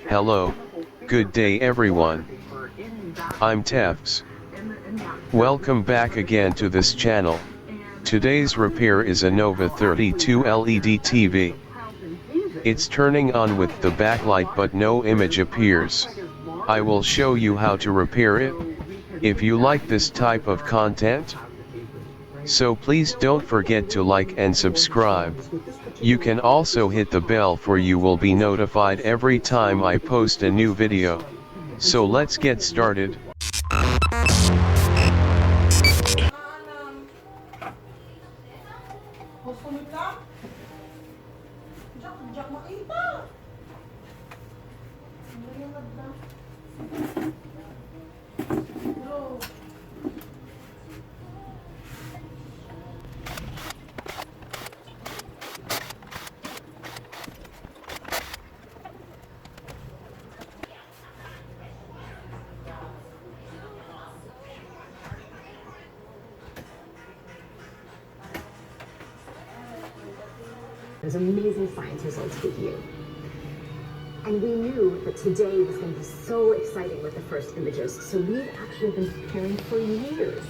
Hello, good day everyone. I'm Tefs. Welcome back again to this channel. Today's repair is a Nova 32 LED TV. It's turning on with the backlight but no image appears. I will show you how to repair it. If you like this type of content, so please don't forget to like and subscribe. You can also hit the bell for you will be notified every time I post a new video. So let's get started. There's amazing science results with you. And we knew that today was going to be so exciting with the first images, so we've actually been preparing for years.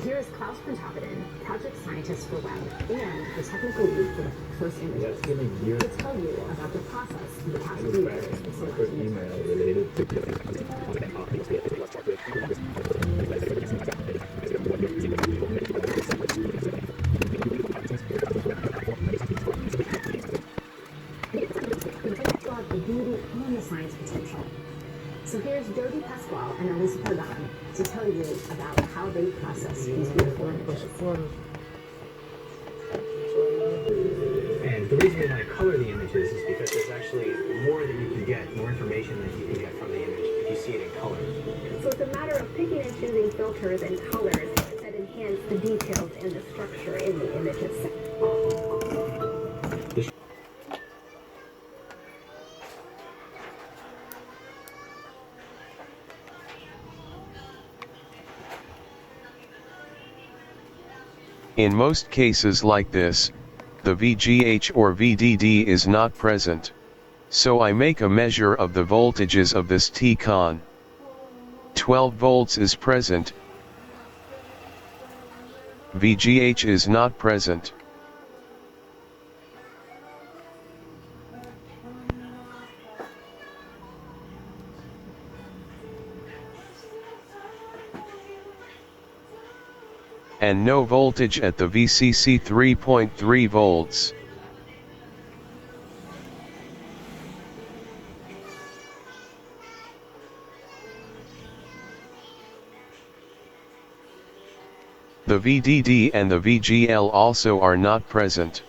Here is Klaus Pontoppidan, project scientist for WEB, and the technical lead for the first images, to tell you about the process of the past 3 years in selecting the beauty and the science potential. So here's Jody Pasquale and Elisa Pardon to tell you about how they process these beautiful images. And the reason we want to color the images is because there's actually more that you can get, more information that you can get from the image if you see it in color. So it's a matter of picking and choosing filters and colors that enhance the details and the structure in the images. In most cases like this, the VGH or VDD is not present. So I make a measure of the voltages of this T-con. 12 volts is present. VGH is not present. And no voltage at the VCC 3.3 volts. The VDD and the VGL also are not present.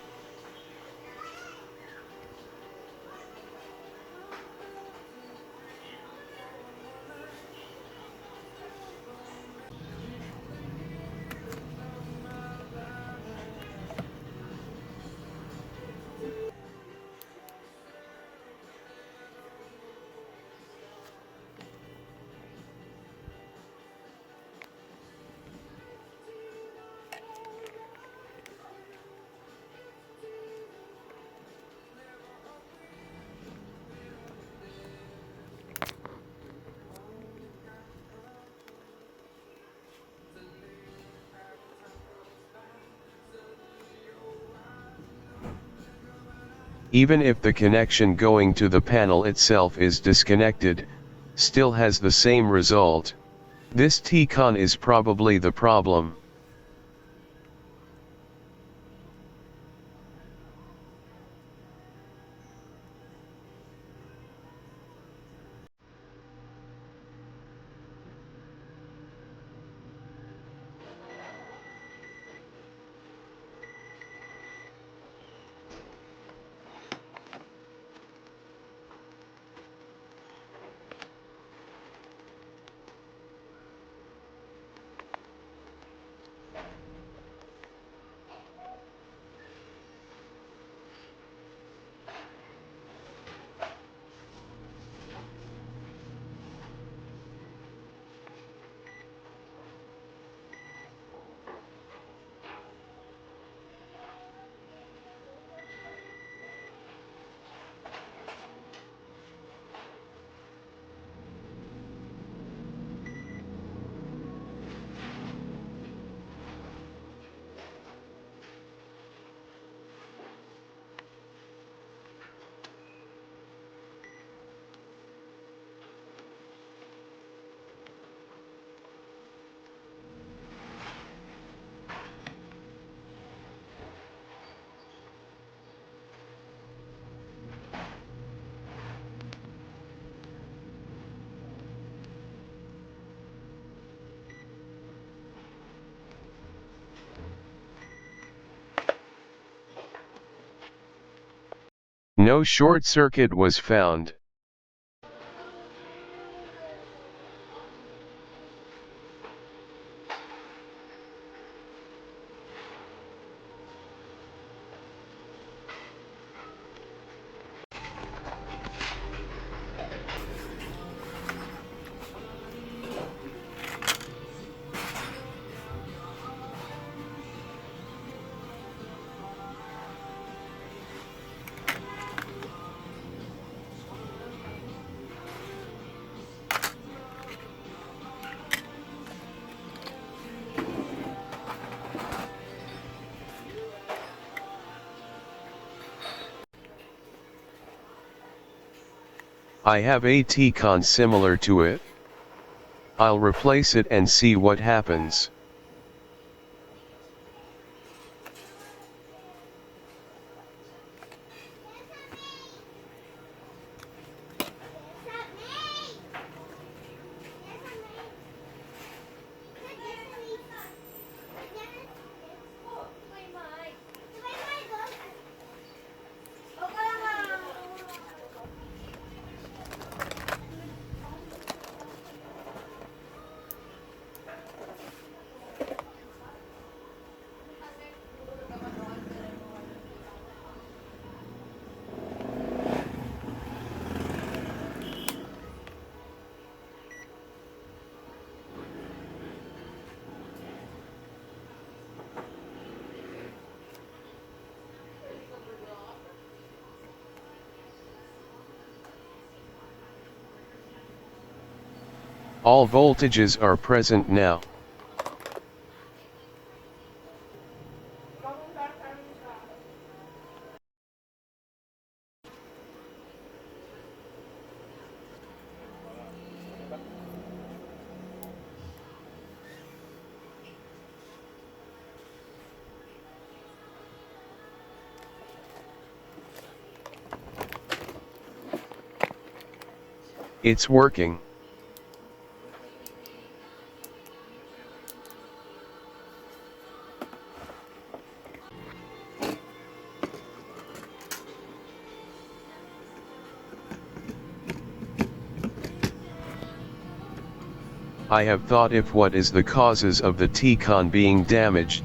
Even if the connection going to the panel itself is disconnected, still has the same result. This T-con is probably the problem. No short circuit was found. I have a T-con similar to it. I'll replace it and see what happens. All voltages are present now. It's working. I have thought if what is the causes of the T-con being damaged.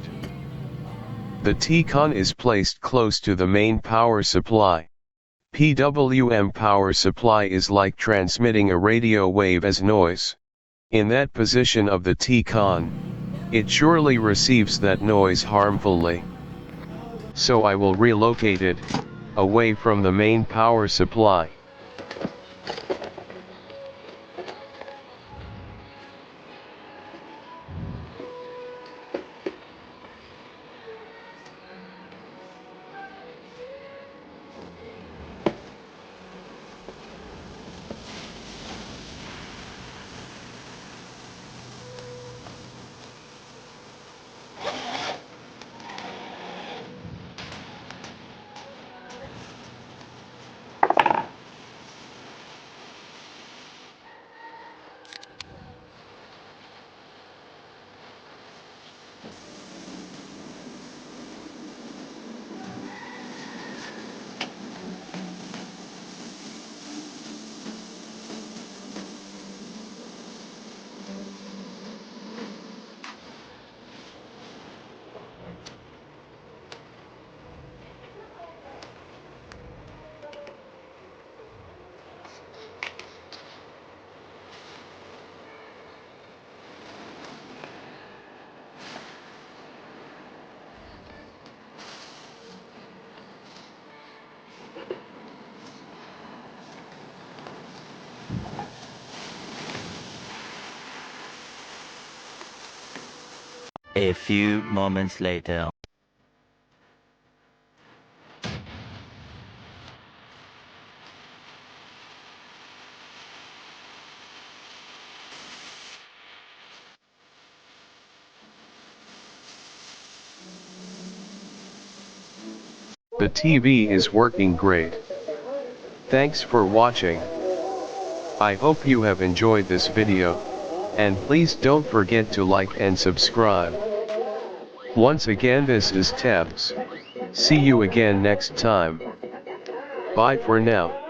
The T-con is placed close to the main power supply. PWM power supply is like transmitting a radio wave as noise. In that position of the T-con, it surely receives that noise harmfully. So I will relocate it away from the main power supply. A few moments later. The TV is working great. Thanks for watching. I hope you have enjoyed this video, and please don't forget to like and subscribe. Once again, this is Tebs. See you again next time. Bye for now.